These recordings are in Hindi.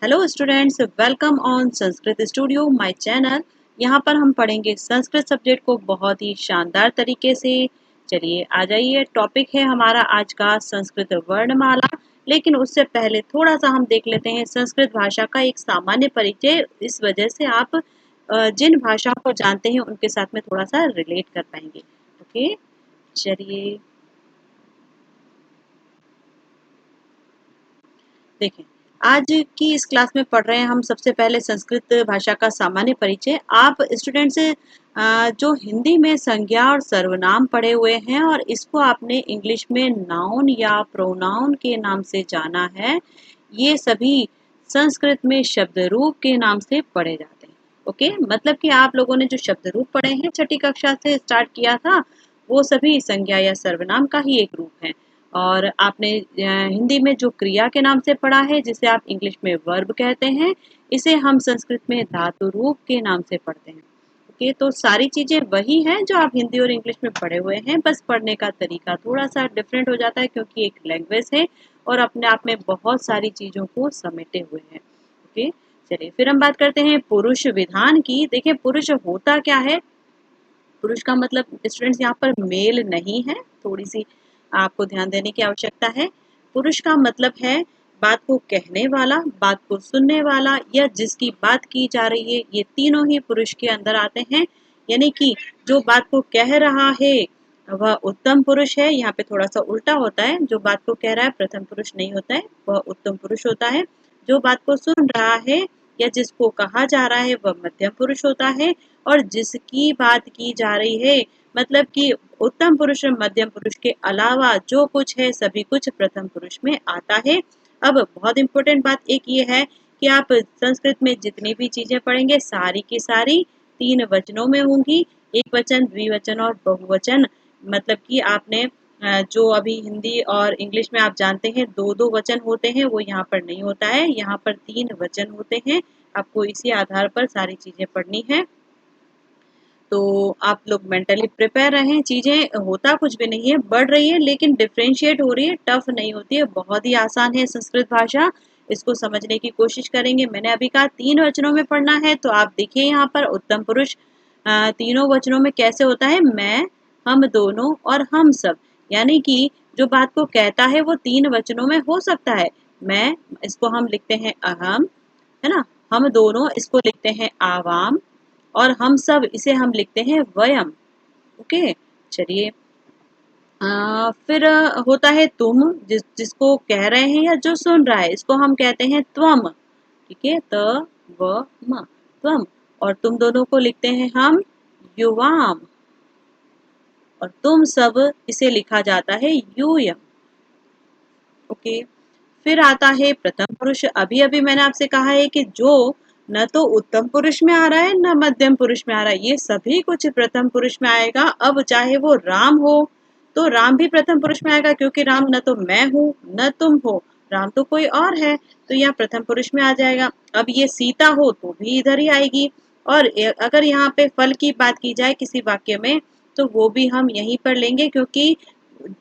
Hello students, welcome on Sanskrit studio my channel. यहाँ पर हम पढ़ेंगे संस्कृत सब्जेक्ट को बहुत ही शानदार तरीके से। चलिए आ जाइए, टॉपिक है हमारा आज का संस्कृत वर्णमाला। लेकिन उससे पहले थोड़ा सा हम देख लेते हैं संस्कृत भाषा का एक सामान्य परिचय। इस वजह से आप जिन भाषाओं को जानते हैं उनके साथ में थोड़ा सा रिलेट कर पाएंगे। ओके, चलिए देखें, आज की इस क्लास में पढ़ रहे हैं हम सबसे पहले संस्कृत भाषा का सामान्य परिचय। आप स्टूडेंट्स जो हिंदी में संज्ञा और सर्वनाम पढ़े हुए हैं और इसको आपने इंग्लिश में नाउन या प्रोनाउन के नाम से जाना है, ये सभी संस्कृत में शब्द रूप के नाम से पढ़े जाते हैं। ओके, मतलब कि आप लोगों ने जो शब्द रूप पढ़े हैं छठी कक्षा से स्टार्ट किया था, वो सभी संज्ञा या सर्वनाम का ही एक रूप है। और आपने हिंदी में जो क्रिया के नाम से पढ़ा है, जिसे आप इंग्लिश में वर्ब कहते हैं, इसे हम संस्कृत में धातु रूप के नाम से पढ़ते हैं। ओके, तो सारी चीजें वही हैं जो आप हिंदी और इंग्लिश में पढ़े हुए हैं, बस पढ़ने का तरीका थोड़ा सा डिफरेंट हो जाता है क्योंकि एक लैंग्वेज है और अपने आप में बहुत सारी चीजों को समेटे हुए हैं। ओके, चलिए फिर हम बात करते हैं पुरुष विधान की। देखिए, पुरुष होता क्या है। पुरुष का मतलब स्टूडेंट्स यहाँ पर मेल नहीं है, थोड़ी सी आपको ध्यान देने की आवश्यकता है। पुरुष का मतलब है बात को कहने वाला, बात को सुनने वाला या जिसकी बात की जा रही है, ये तीनों ही पुरुष के अंदर आते हैं। यानी कि जो बात को कह रहा है वह उत्तम पुरुष है। यहाँ पे थोड़ा सा उल्टा होता है, जो बात को कह रहा है प्रथम पुरुष नहीं होता है, वह उत्तम पुरुष होता है। जो बात को सुन रहा है या जिसको कहा जा रहा है वह मध्यम पुरुष होता है। और जिसकी बात की जा रही है, मतलब कि उत्तम पुरुष और मध्यम पुरुष के अलावा जो कुछ है सभी कुछ प्रथम पुरुष में आता है। अब बहुत इंपॉर्टेंट बात एक ये है कि आप संस्कृत में जितनी भी चीजें पढ़ेंगे सारी की सारी तीन वचनों में होंगी। एक वचन, द्विवचन और बहुवचन। मतलब कि आपने जो अभी हिंदी और इंग्लिश में आप जानते हैं दो दो वचन होते हैं, वो यहाँ पर नहीं होता है, यहाँ पर तीन वचन होते हैं। आपको इसी आधार पर सारी चीजें पढ़नी है, तो आप लोग मेंटली प्रिपेयर रहें। चीजें होता कुछ भी नहीं है, बढ़ रही है लेकिन डिफ्रेंशिएट हो रही है, टफ नहीं होती है, बहुत ही आसान है संस्कृत भाषा। इसको समझने की कोशिश करेंगे। मैंने अभी कहा तीन वचनों में पढ़ना है, तो आप देखिए यहाँ पर उत्तम पुरुष तीनों वचनों में कैसे होता है, मैं, हम दोनों और हम सब। यानी कि जो बात को कहता है वो तीन वचनों में हो सकता है। मैं, इसको हम लिखते हैं अहम, है ना। हम दोनों, इसको लिखते हैं आवाम। और हम सब, इसे हम लिखते हैं वयम। ओके, चलिए फिर होता है तुम, जिसको कह रहे हैं या जो सुन रहा है, इसको हम कहते हैं त्वम। ठीक है, त व म, त्वम। और तुम दोनों को लिखते हैं हम युवाम। और तुम सब, इसे लिखा जाता है यूयम। ओके, फिर आता है प्रथम पुरुष। अभी अभी मैंने आपसे कहा है कि जो न तो उत्तम पुरुष में आ रहा है न मध्यम पुरुष में आ रहा है, ये सभी कुछ प्रथम पुरुष में आएगा। अब चाहे वो राम हो तो राम भी प्रथम पुरुष में आएगा, क्योंकि राम न तो मैं हूं न तुम हो, राम तो कोई और है, तो यहाँ प्रथम पुरुष में आ जाएगा। अब ये सीता हो तो भी इधर ही आएगी। और अगर यहाँ पे फल की बात की जाए किसी वाक्य में, तो वो भी हम यहीं पर लेंगे, क्योंकि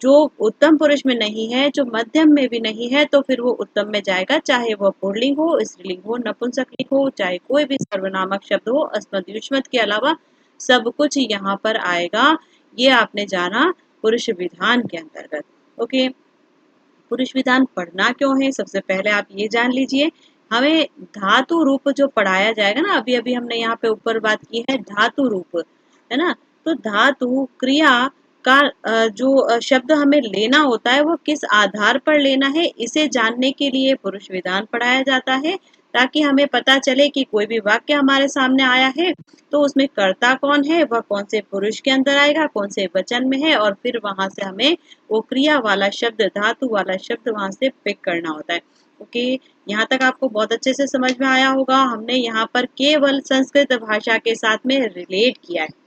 जो उत्तम पुरुष में नहीं है, जो मध्यम में भी नहीं है, तो फिर वो उत्तम में जाएगा, चाहे वह पुल्लिंग हो, स्त्रीलिंग हो, नपुंसकलिंग हो, चाहे कोई भी सर्वनामक शब्द हो, अस्मद युष्मद के अलावा सब कुछ यहाँ पर आएगा। ये आपने जाना पुरुष विधान के अंतर्गत। ओके, पुरुष विधान पढ़ना क्यों है, सबसे पहले आप ये जान लीजिए। हमें धातु रूप जो पढ़ाया जाएगा ना, अभी अभी हमने यहाँ पे ऊपर बात की है धातु रूप, है ना। तो धातु क्रिया का जो शब्द हमें लेना होता है वो किस आधार पर लेना है, इसे जानने के लिए पुरुष विधान पढ़ाया जाता है, ताकि हमें पता चले कि कोई भी वाक्य हमारे सामने आया है तो उसमें कर्ता कौन है, वह कौन से पुरुष के अंदर आएगा, कौन से वचन में है, और फिर वहां से हमें वो क्रिया वाला शब्द, धातु वाला शब्द वहां से पिक करना होता है। ओके, यहाँ तक आपको बहुत अच्छे से समझ में आया होगा। हमने यहाँ पर केवल संस्कृत भाषा के साथ में रिलेट किया है।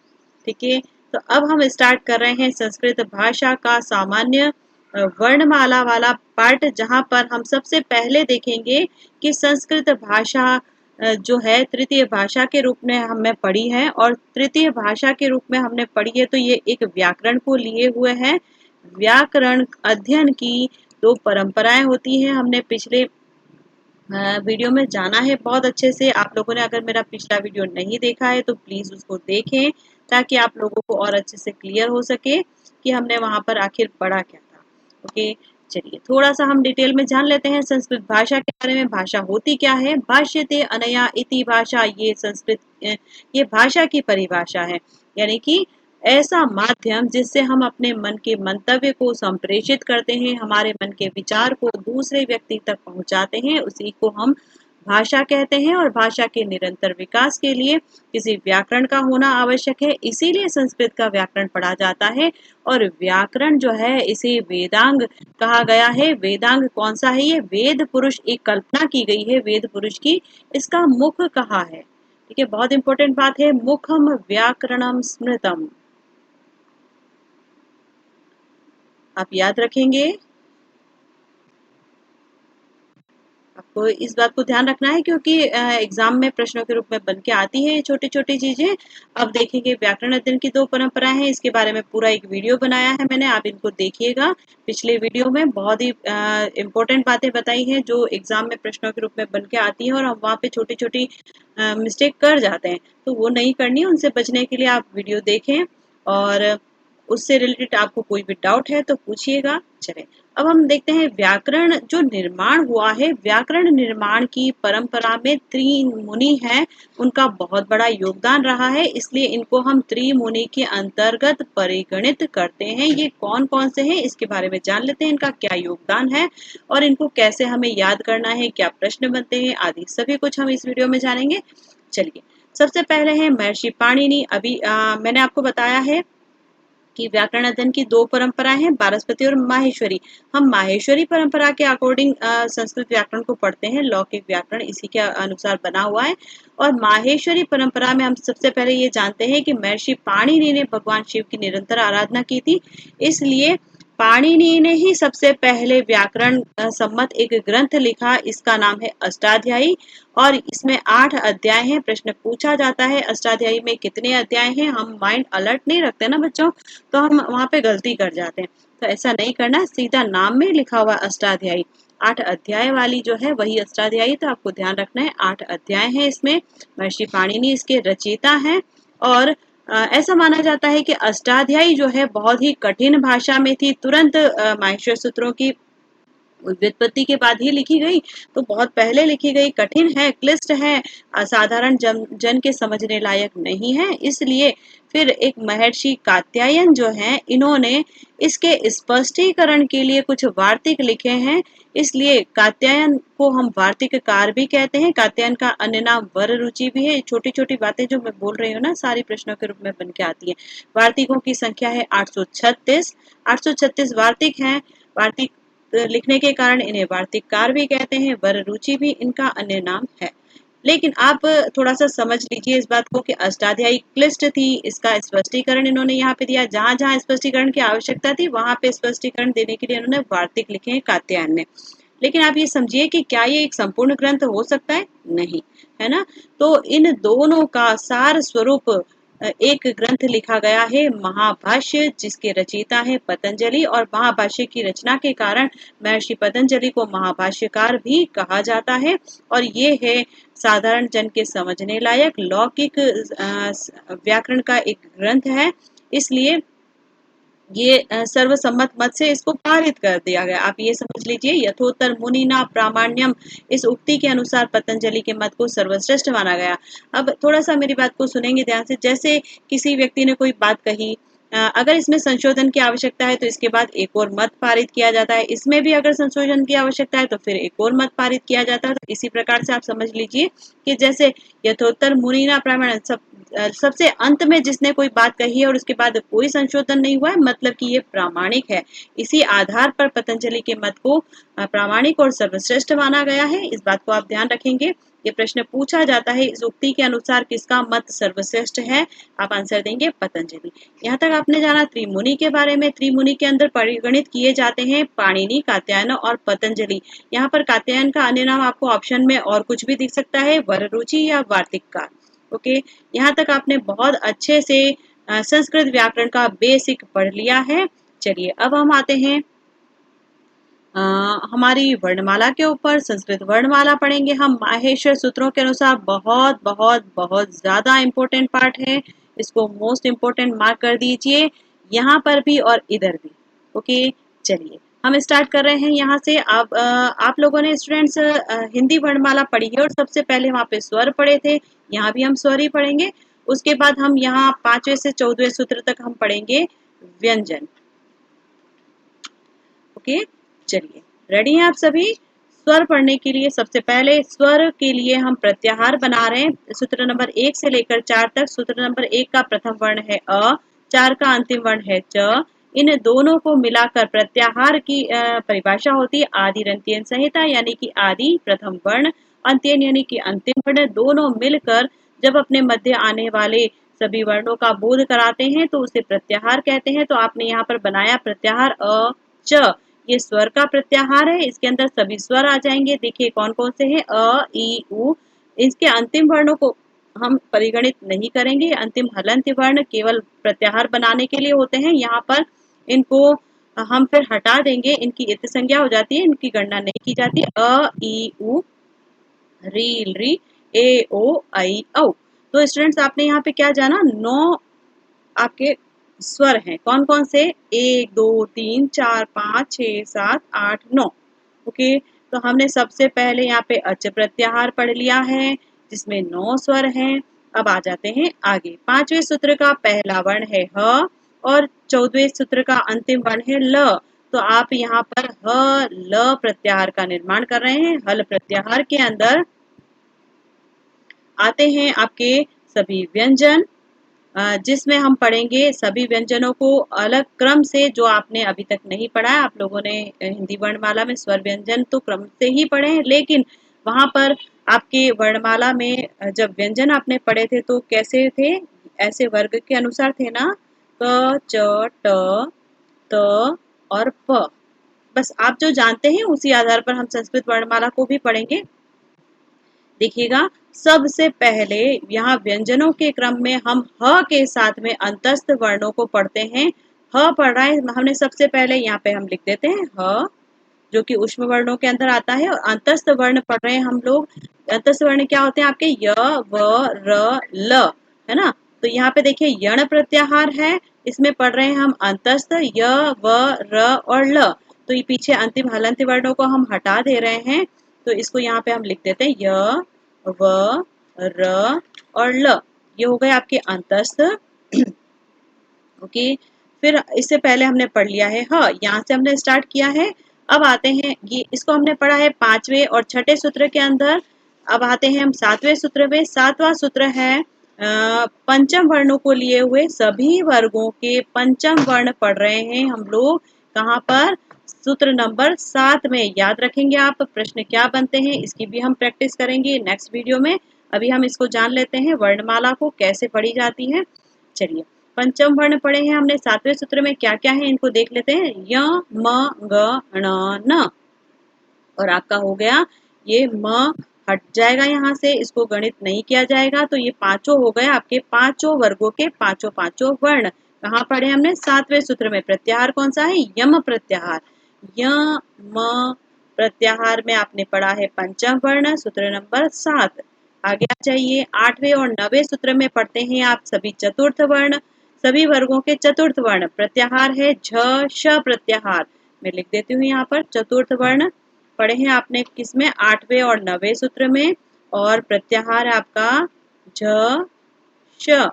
ठीक है, तो अब हम स्टार्ट कर रहे हैं संस्कृत भाषा का सामान्य वर्णमाला वाला पार्ट, जहां पर हम सबसे पहले देखेंगे कि संस्कृत भाषा जो है तृतीय भाषा के रूप में हमने पढ़ी है। और तृतीय भाषा के रूप में हमने पढ़ी है तो ये एक व्याकरण को लिए हुए है। व्याकरण अध्ययन की दो परंपराएं होती हैं, हमने पिछले वीडियो में जाना है बहुत अच्छे से। आप लोगों ने अगर मेरा पिछला वीडियो नहीं देखा है तो प्लीज़ उसको देखें, ताकि आप लोगों को और अच्छे से क्लियर हो सके कि हमने वहाँ पर आखिर पढ़ा क्या था। ओके, चलिए थोड़ा-सा हम डिटेल में जान लेते हैं संस्कृत भाषा के बारे में। भाषा होती क्या है? भाष्यते अनया इति भाषा, ये संस्कृत ये भाषा की परिभाषा है। यानी कि ऐसा माध्यम जिससे हम अपने मन के मंतव्य को संप्रेषित करते हैं, हमारे मन के विचार को दूसरे व्यक्ति तक पहुंचाते हैं, उसी को हम भाषा कहते हैं। और भाषा के निरंतर विकास के लिए किसी व्याकरण का होना आवश्यक है, इसीलिए संस्कृत का व्याकरण पढ़ा जाता है। और व्याकरण जो है इसे वेदांग कहा गया है। वेदांग कौन सा है? ये वेद पुरुष, एक कल्पना की गई है वेद पुरुष की, इसका मुख कहा है। ठीक है, बहुत इंपॉर्टेंट बात है, मुखम व्याकरणम स्मृतम, आप याद रखेंगे। आपको इस बात को ध्यान रखना है, क्योंकि एग्जाम में प्रश्नों के रूप में बन के आती है ये छोटी छोटी चीजें। अब देखेंगे व्याकरण अध्ययन की दो परंपराएं हैं, इसके बारे में पूरा एक वीडियो बनाया है मैंने, आप इनको देखिएगा। पिछले वीडियो में बहुत ही इंपॉर्टेंट बातें बताई हैं जो एग्जाम में प्रश्नों के रूप में बन के आती हैं, और हम वहाँ पे छोटी छोटी मिस्टेक कर जाते हैं, तो वो नहीं करनी है। उनसे बचने के लिए आप वीडियो देखें, और उससे रिलेटेड आपको कोई भी डाउट है तो पूछिएगा। चले, अब हम देखते हैं व्याकरण जो निर्माण हुआ है। व्याकरण निर्माण की परंपरा में त्रिमुनि हैं, उनका बहुत बड़ा योगदान रहा है, इसलिए इनको हम त्रिमुनि के अंतर्गत परिगणित करते हैं। ये कौन कौन से हैं इसके बारे में जान लेते हैं, इनका क्या योगदान है और इनको कैसे हमें याद करना है, क्या प्रश्न बनते हैं आदि सभी कुछ हम इस वीडियो में जानेंगे। चलिए, सबसे पहले है महर्षि पाणिनि। अभी मैंने आपको बताया है कि व्याकरण अध्ययन की दो परंपराएं हैं, पारस्पति और माहेश्वरी। हम माहेश्वरी परंपरा के अकॉर्डिंग संस्कृत व्याकरण को पढ़ते हैं, लौकिक व्याकरण इसी के अनुसार बना हुआ है। और माहेश्वरी परंपरा में हम सबसे पहले ये जानते हैं कि महर्षि पाणिनि ने भगवान शिव की निरंतर आराधना की थी, इसलिए पाणिनि ने ही सबसे पहले व्याकरण सम्मत एक ग्रंथ लिखा, इसका नाम है अष्टाध्यायी। और इसमें 8 अध्याय हैं। प्रश्न पूछा जाता है अष्टाध्यायी में कितने अध्याय हैं, हम माइंड अलर्ट नहीं रखते ना बच्चों, तो हम वहां पे गलती कर जाते हैं। तो ऐसा नहीं करना, सीधा नाम में लिखा हुआ अष्टाध्यायी, 8 अध्याय वाली जो है वही अष्टाध्यायी, तो आपको ध्यान रखना है 8 अध्याय हैं इसमें। महर्षि पाणिनि इसके रचयिता हैं। और ऐसा माना जाता है कि अष्टाध्यायी जो है बहुत ही कठिन भाषा में थी, तुरंत माहेश्वर सूत्रों की व्युत्पत्ति के बाद ही लिखी गई, तो बहुत पहले लिखी गई, कठिन है, क्लिष्ट है, असाधारण जन के समझने लायक नहीं है। इसलिए फिर एक महर्षि कात्यायन जो हैं, इन्होंने इसके स्पष्टीकरण के लिए कुछ वार्तिक लिखे हैं, इसलिए कात्यायन को हम वार्तिककार भी कहते हैं। कात्यायन का अन्य नाम वर रुचि भी है। छोटी छोटी बातें जो मैं बोल रही हूँ ना, सारी प्रश्नों के रूप में बन के आती है। वार्तिकों की संख्या है 836, 836 वार्तिक हैं। वार्तिक लिखने के कारण इन्हें वार्तिककार भी कहते हैं, वर रुचि भी इनका अन्य नाम है। लेकिन आप थोड़ा सा समझ लीजिए इस बात को कि अष्टाध्यायी क्लिष्ट थी, इसका स्पष्टीकरण इन्होंने यहाँ पे दिया। जहां जहां स्पष्टीकरण की आवश्यकता थी वहां पे स्पष्टीकरण देने के लिए इन्होंने वार्तिक लिखे हैं कात्यायन ने। लेकिन आप ये समझिए कि क्या ये एक संपूर्ण ग्रंथ हो सकता है? नहीं, है ना। तो इन दोनों का सार स्वरूप एक ग्रंथ लिखा गया है, महाभाष्य, जिसके रचयिता है पतंजलि। और महाभाष्य की रचना के कारण महर्षि पतंजलि को महाभाष्यकार भी कहा जाता है। और ये है साधारण जन के समझने लायक लौकिक व्याकरण का एक ग्रंथ है, इसलिए ये सर्वसम्मत मत से इसको पारित कर दिया गया। आप ये समझ लीजिए, यथोत्तर मुनिना प्रामाण्यम, इस उक्ति के अनुसार पतंजलि के मत को सर्वश्रेष्ठ माना गया। अब थोड़ा सा मेरी बात को सुनेंगे ध्यान से। जैसे किसी व्यक्ति ने कोई बात कही, अगर इसमें संशोधन की आवश्यकता है तो इसके बाद एक और मत पारित किया जाता है, इसमें भी अगर संशोधन की आवश्यकता है तो फिर एक और मत पारित किया जाता है। तो इसी प्रकार से आप समझ लीजिए कि जैसे यथोत्तर मुनिना प्रामाण्यम, सबसे अंत में जिसने कोई बात कही है और उसके बाद कोई संशोधन नहीं हुआ है, मतलब कि ये प्रामाणिक है। इसी आधार पर पतंजलि के मत को प्रामाणिक और सर्वश्रेष्ठ माना गया है। इस बात को आप ध्यान रखेंगे। ये प्रश्न पूछा जाता है, इस उक्ति के अनुसार किसका मत सर्वश्रेष्ठ है, आप आंसर देंगे पतंजलि। यहाँ तक आपने जाना त्रिमुनि के बारे में। त्रिमुनि के अंदर परिगणित किए जाते हैं पाणिनि, कात्यायन और पतंजलि। यहाँ पर कात्यायन का अन्य नाम आपको ऑप्शन में और कुछ भी दिख सकता है, वररुचि या वार्तिककार। ओके, यहाँ तक आपने बहुत अच्छे से संस्कृत व्याकरण का बेसिक पढ़ लिया है। चलिए अब हम आते हैं अ, हमारी वर्णमाला के ऊपर संस्कृत वर्णमाला पढ़ेंगे हम। माहेश्वर सूत्रों के अनुसार बहुत बहुत बहुत ज्यादा इम्पोर्टेंट पार्ट है, इसको मोस्ट इम्पोर्टेंट मार्क कर दीजिए, यहाँ पर भी और इधर भी। ओके, चलिए हम स्टार्ट कर रहे हैं यहाँ से। आप लोगों ने स्टूडेंट्स हिंदी वर्णमाला पढ़ी है और सबसे पहले वहाँ पे स्वर पढ़े थे, यहाँ भी हम स्वर ही पढ़ेंगे। उसके बाद हम यहाँ 5वें से 14वें सूत्र तक हम पढ़ेंगे व्यंजन। ओके, चलिए रेडी हैं आप सभी स्वर पढ़ने के लिए। सबसे पहले स्वर के लिए हम प्रत्याहार बना रहे हैं, सूत्र नंबर 1 से लेकर 4 तक। सूत्र नंबर 1 का प्रथम वर्ण है अ, 4 का अंतिम वर्ण है च। इन दोनों को मिलाकर प्रत्याहार की परिभाषा होती है आदि अंत्यन संहिता, यानी कि आदि प्रथम वर्ण, अंत्यन यानी कि अंतिम वर्ण, दोनों मिलकर जब अपने मध्य आने वाले सभी वर्णों का बोध कराते हैं तो उसे प्रत्याहार कहते हैं। तो आपने यहाँ पर बनाया प्रत्याहार अ च, ये स्वर का प्रत्याहार है, इसके अंदर सभी स्वर आ जाएंगे। देखिए कौन कौन से हैं, अ ई उ। इसके अंतिम वर्णों को हम परिगणित नहीं करेंगे, अंतिम हलंत वर्ण केवल प्रत्याहार बनाने के लिए होते हैं। यहाँ पर इनको हम फिर हटा देंगे, इनकी इत संज्ञा हो जाती है, इनकी गणना नहीं की जाती। अ ई उ, री री, ए ओ आई औ। तो स्टूडेंट्स आपने यहाँ पे क्या जाना, 9 आपके स्वर हैं। कौन कौन से, 1 2 3 4 5 6 7 8 9। ओके, तो हमने सबसे पहले यहाँ पे अच प्रत्याहार पढ़ लिया है जिसमें 9 स्वर हैं। अब आ जाते हैं आगे। 5वें सूत्र का पहला वर्ण है ह और 14वें सूत्र का अंतिम वर्ण है ल। तो आप यहाँ पर ह ल प्रत्याहार का निर्माण कर रहे हैं। हल प्रत्याहार के अंदर आते हैं आपके सभी व्यंजन, जिसमें हम पढ़ेंगे सभी व्यंजनों को अलग क्रम से, जो आपने अभी तक नहीं पढ़ा है। आप लोगों ने हिंदी वर्णमाला में स्वर व्यंजन तो क्रम से ही पढ़े हैं, लेकिन वहां पर आपके वर्णमाला में जब व्यंजन आपने पढ़े थे तो कैसे थे, ऐसे वर्ग के अनुसार थे ना, क च ट त और प। बस आप जो जानते हैं उसी आधार पर हम संस्कृत वर्णमाला को भी पढ़ेंगे। देखिएगा, सबसे पहले यहाँ व्यंजनों के क्रम में हम ह के साथ में अंतस्थ वर्णों को पढ़ते हैं। ह पढ़ रहा है, हमने सबसे पहले यहाँ पे हम लिख देते हैं ह, जो कि ऊष्म वर्णों के अंदर आता है। और अंतस्थ वर्ण पढ़ रहे हैं हम लोग। अंतस्थ वर्ण क्या होते हैं आपके, य व र ल, है ना। तो यहाँ पे देखिए यण प्रत्याहार है, इसमें पढ़ रहे हैं हम अंतस्थ य व र और ल। तो ये पीछे अंतिम हलंत वर्णों को हम हटा दे रहे हैं, तो इसको यहाँ पे हम लिख देते हैं य व र और ल। ये हो गए आपके अंतस्थ। ओके, फिर इससे पहले हमने पढ़ लिया है ह, यहाँ से हमने स्टार्ट किया है। अब आते हैं, ये इसको हमने पढ़ा है 5वें और 6ठे सूत्र के अंदर। अब आते हैं हम 7वें सूत्र में। 7वां सूत्र है पंचम वर्णों को लिए हुए सभी वर्गों के पंचम वर्ण पढ़ रहे हैं हम लोग। कहाँ पर, सूत्र नंबर 7 में। याद रखेंगे आप प्रश्न क्या बनते हैं, इसकी भी हम प्रैक्टिस करेंगे नेक्स्ट वीडियो में। अभी हम इसको जान लेते हैं वर्णमाला को कैसे पढ़ी जाती है। चलिए, पंचम वर्ण पढ़े हैं हमने 7वें सूत्र में, क्या क्या है इनको देख लेते हैं। य म ग ण न, और आपका हो गया ये म हट जाएगा यहाँ से, इसको गणित नहीं किया जाएगा। तो ये पांचों हो गए आपके पांचों वर्गों के पांचों पांचों वर्ण। कहाँ पढ़े हमने, 7वें सूत्र में। प्रत्याहार कौन सा है, यम प्रत्याहार। य म प्रत्याहार में आपने पढ़ा है पंचम वर्ण, सूत्र नंबर 7। आगे आ जाइए, 8वें और 9वें सूत्र में पढ़ते हैं आप सभी चतुर्थ वर्ण। सभी वर्गों के चतुर्थ वर्ण प्रत्याहार है झ श प्रत्याहार। मैं लिख देती हूँ यहाँ पर चतुर्थ वर्ण पढ़े हैं आपने किसमें, 8वें और 9वें सूत्र में। और प्रत्याहार है आपका झ श।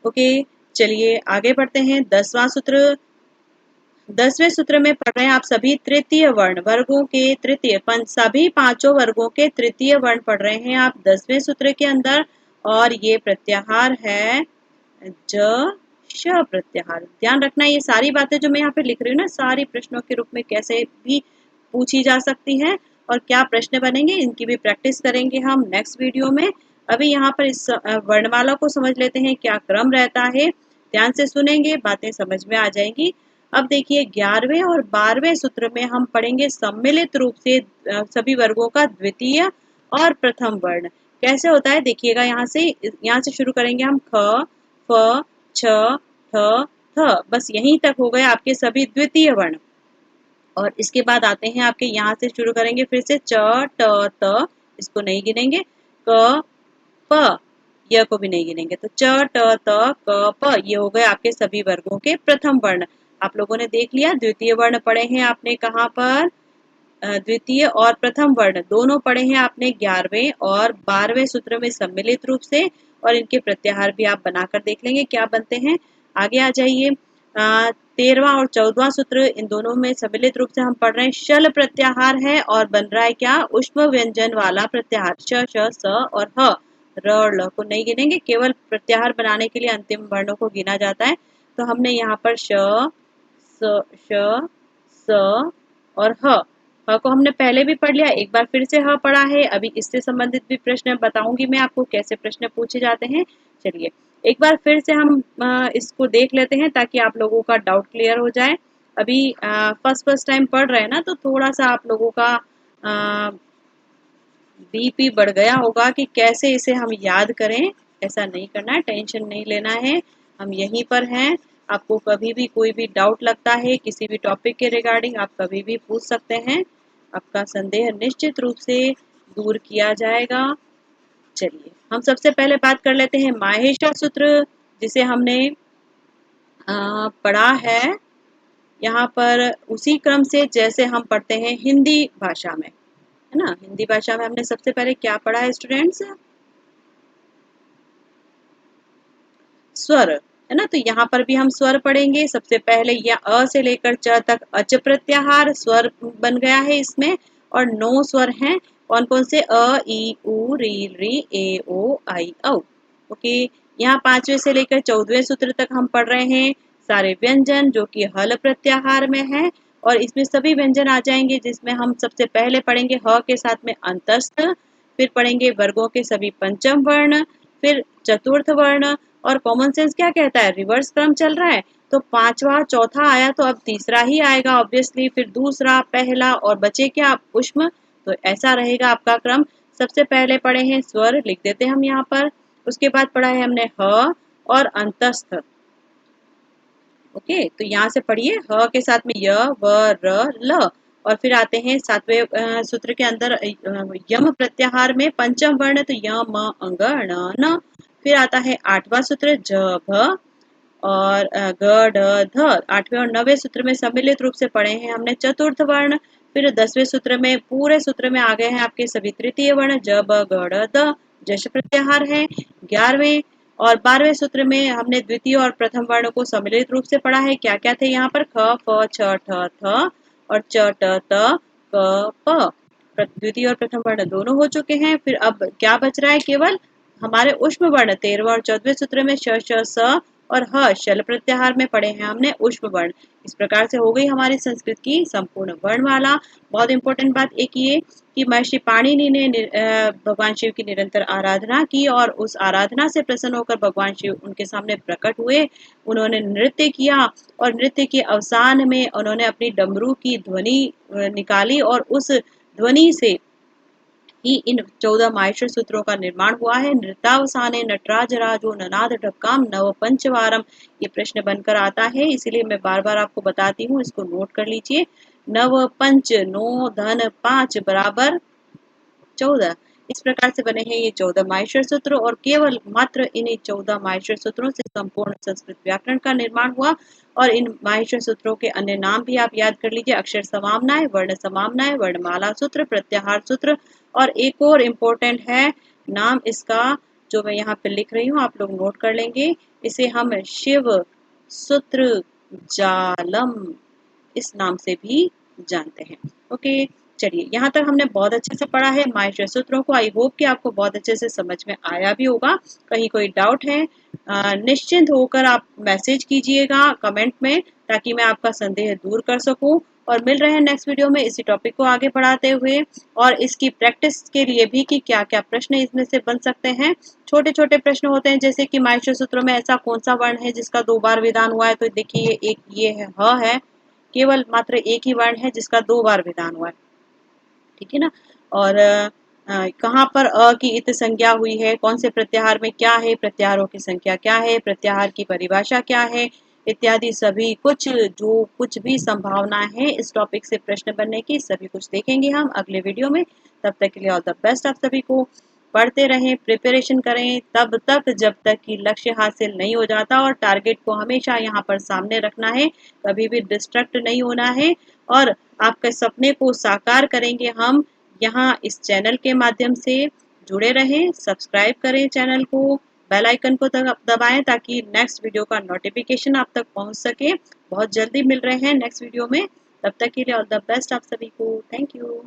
ओके, चलिए आगे बढ़ते हैं। 10वां सूत्र। 10वें सूत्र में पढ़ रहे हैं आप सभी तृतीय वर्ण, वर्गों के तृतीय, सभी पांचों वर्गों के तृतीय वर्ण पढ़ रहे हैं आप 10वें सूत्र के अंदर। और ये प्रत्याहार है ज श प्रत्याहार। ध्यान रखना, ये सारी बातें जो मैं यहाँ पे लिख रही हूँ ना, सारी प्रश्नों के रूप में कैसे भी पूछी जा सकती है और क्या प्रश्न बनेंगे, इनकी भी प्रैक्टिस करेंगे हम नेक्स्ट वीडियो में। अभी यहाँ पर इस वर्णमाला को समझ लेते हैं क्या क्रम रहता है। ध्यान से सुनेंगे, बातें समझ में आ जाएंगी। अब देखिए 11वें और 12वें सूत्र में हम पढ़ेंगे सम्मिलित रूप से सभी वर्गों का द्वितीय और प्रथम वर्ण कैसे होता है। देखिएगा, यहाँ से शुरू करेंगे हम। ख फ छ ठ थ, बस यहीं तक हो गए आपके सभी द्वितीय वर्ण। और इसके बाद आते हैं आपके यहाँ से शुरू करेंगे फिर से च ट त, इसको नहीं गिनेंगे, क प, य को भी नहीं गिनेंगे। तो च ट त क प ये हो गए आपके सभी वर्गों के प्रथम वर्ण। आप लोगों ने देख लिया। द्वितीय वर्ण पढ़े हैं आपने कहाँ पर? द्वितीय और प्रथम वर्ण दोनों पढ़े हैं आपने 11वें और 12वें सूत्र में सम्मिलित रूप से, और इनके प्रत्याहार भी आप बनाकर देख लेंगे क्या बनते हैं। आगे आ जाइए। 13वां और 14वां सूत्र, इन दोनों में सम्मिलित रूप से हम पढ़ रहे हैं शल प्रत्याहार है और बन रहा है क्या? उष्म व्यंजन वाला प्रत्याहार। श, श, स और ह। र और ल को नहीं गिनेंगे, केवल प्रत्याहार बनाने के लिए अंतिम वर्णों को गिना जाता है। तो हमने यहाँ पर श, स और ह को हमने पहले भी पढ़ लिया, एक बार फिर से ह पढ़ा है। अभी इससे संबंधित भी प्रश्न बताऊंगी मैं आपको कैसे प्रश्न पूछे जाते हैं। चलिए एक बार फिर से हम इसको देख लेते हैं ताकि आप लोगों का डाउट क्लियर हो जाए। अभी फर्स्ट टाइम पढ़ रहे हैं ना, तो थोड़ा सा आप लोगों का बीपी बढ़ गया होगा कि कैसे इसे हम याद करें। ऐसा नहीं करना है, टेंशन नहीं लेना है, हम यहीं पर हैं। आपको कभी भी कोई भी डाउट लगता है किसी भी टॉपिक के रिगार्डिंग, आप कभी भी पूछ सकते हैं। आपका संदेह निश्चित रूप से दूर किया जाएगा। चलिए हम सबसे पहले बात कर लेते हैं माहेश्वर सूत्र, जिसे हमने पढ़ा है यहाँ पर उसी क्रम से जैसे हम पढ़ते हैं हिंदी भाषा में, है ना। हिंदी भाषा में हमने सबसे पहले क्या पढ़ा है स्टूडेंट्स? स्वर, है ना। तो यहाँ पर भी हम स्वर पढ़ेंगे। सबसे पहले यह अ से लेकर च तक अच प्रत्याहार स्वर बन गया है इसमें, और 9 स्वर हैं। कौन कौन से? अ, ई, उ, री, री, ए, ओ, आई, औ। ओके, यहाँ 5वें से लेकर 14वें सूत्र तक हम पढ़ रहे हैं सारे व्यंजन जो कि हल प्रत्याहार में है, और इसमें सभी व्यंजन आ जाएंगे, जिसमें हम सबसे पहले पढ़ेंगे ह के साथ में अंतस्थ, फिर पढ़ेंगे वर्गों के सभी पंचम वर्ण, फिर चतुर्थ वर्ण, और कॉमन सेंस क्या कहता है? रिवर्स क्रम चल रहा है, तो पांचवा चौथा आया तो अब तीसरा ही आएगा ऑब्वियसली, फिर दूसरा, पहला, और बचे क्या? उष्म। तो ऐसा रहेगा आपका क्रम। सबसे पहले पढ़े हैं स्वर, लिख देते हैं हम यहाँ पर। उसके बाद पढ़ा है हमने ह और अंतस्थ। ओके, तो यहाँ से पढ़िए ह के साथ में य, व, र, ल, और फिर आते हैं 7वें सूत्र के अंदर यम प्रत्याहार में पंचम वर्ण, तो य, म, अंग, ण, न। फिर आता है 8वां सूत्र ज, भ और ग, ड, ध। 8वें और 9वें सूत्र में सम्मिलित रूप से पढ़े हैं हमने चतुर्थ वर्ण। फिर 10वें सूत्र में पूरे सूत्र में आ गए हैं आपके सभी तृतीय वर्ण ज, ब, ग, ड, द, जश प्रत्याहार है। 11वें और 12वें सूत्र में हमने द्वितीय और प्रथम वर्णों को सम्मिलित रूप से पढ़ा है। क्या क्या थे यहाँ पर? ख, फ, छ, ठ, थ और च, ट, त, क, प। द्वितीय और प्रथम वर्ण दोनों हो चुके हैं। फिर अब क्या बच रहा है? केवल हमारे उष्म वर्ण 13वें और 14वें सूत्र में श, श, स और ह शल प्रत्याहार में पढ़े हैं हमने उष्म वर्ण। इस प्रकार से हो गई हमारी संस्कृत की संपूर्ण वर्णमाला। बहुत इंपॉर्टेंट बात एक ये कि महर्षि पाणिनि ने भगवान शिव की निरंतर आराधना की, और उस आराधना से प्रसन्न होकर भगवान शिव उनके सामने प्रकट हुए। उन्होंने नृत्य किया, और नृत्य के अवसान में उन्होंने अपनी डमरू की ध्वनि निकाली, और उस ध्वनि से ही इन 14 माहेश्वर सूत्रों का निर्माण हुआ है। नृत्यावसाने नटराज राजो ननाद ढक्काम नव पंचवारम, ये प्रश्न बनकर आता है, इसीलिए मैं बार बार आपको बताती हूँ, इसको नोट कर लीजिए। नव पंच, 9 धन 5 बराबर 14। इस प्रकार से बने हैं ये 14 माहेश्वर सूत्र, और केवल मात्र इन्हीं 14 माहेश्वर सूत्रों से संपूर्ण संस्कृत व्याकरण का निर्माण हुआ। और इन माहेश्वर सूत्रों के अन्य नाम भी आप याद कर लीजिए: अक्षर समामनाएं, वर्ण समामनाएं, वर्णमाला सूत्र, प्रत्याहार सूत्र, और एक और इम्पोर्टेंट है नाम इसका, जो मैं यहाँ पे लिख रही हूँ, आप लोग नोट कर लेंगे। इसे हम शिव सूत्र जालम इस नाम से भी जानते हैं। ओके, चलिए यहाँ तक हमने बहुत अच्छे से पढ़ा है माहेश्वर सूत्रों को। आई होप कि आपको बहुत अच्छे से समझ में आया भी होगा। कहीं कोई डाउट है निश्चिंत होकर आप मैसेज कीजिएगा कमेंट में, ताकि मैं आपका संदेह दूर कर सकूं। और मिल रहे हैं नेक्स्ट वीडियो में इसी टॉपिक को आगे बढ़ाते हुए, और इसकी प्रैक्टिस के लिए भी कि क्या क्या प्रश्न इसमें से बन सकते हैं। छोटे छोटे प्रश्न होते हैं, जैसे कि माहेश्वर सूत्रों में ऐसा कौन सा वर्ण है जिसका 2 बार विधान हुआ है? तो देखिए एक ये है ह है, केवल मात्र एक ही वर्ण है जिसका 2 बार विधान हुआ है, ठीक है ना। और कहाँ पर अ की इत संज्ञा हुई है, कौन से प्रत्याहार में क्या है, प्रत्याहारों की संख्या क्या है, प्रत्याहार की परिभाषा क्या है, इत्यादि सभी कुछ जो कुछ भी संभावना है इस टॉपिक से प्रश्न बनने की, सभी कुछ देखेंगे हम अगले वीडियो में। तब तक के लिए ऑल द बेस्ट आप सभी को। पढ़ते रहें, प्रिपरेशन करें तब तक जब तक कि लक्ष्य हासिल नहीं हो जाता, और टारगेट को हमेशा यहाँ पर सामने रखना है, कभी भी डिस्ट्रैक्ट नहीं होना है। और आपके सपने को साकार करेंगे हम यहाँ इस चैनल के माध्यम से। जुड़े रहें, सब्सक्राइब करें चैनल को, बेल आइकन को दबाएं ताकि नेक्स्ट वीडियो का नोटिफिकेशन आप तक पहुंच सके। बहुत जल्दी मिल रहे हैं नेक्स्ट वीडियो में, तब तक के लिए ऑल द बेस्ट आप सभी को। Thank you.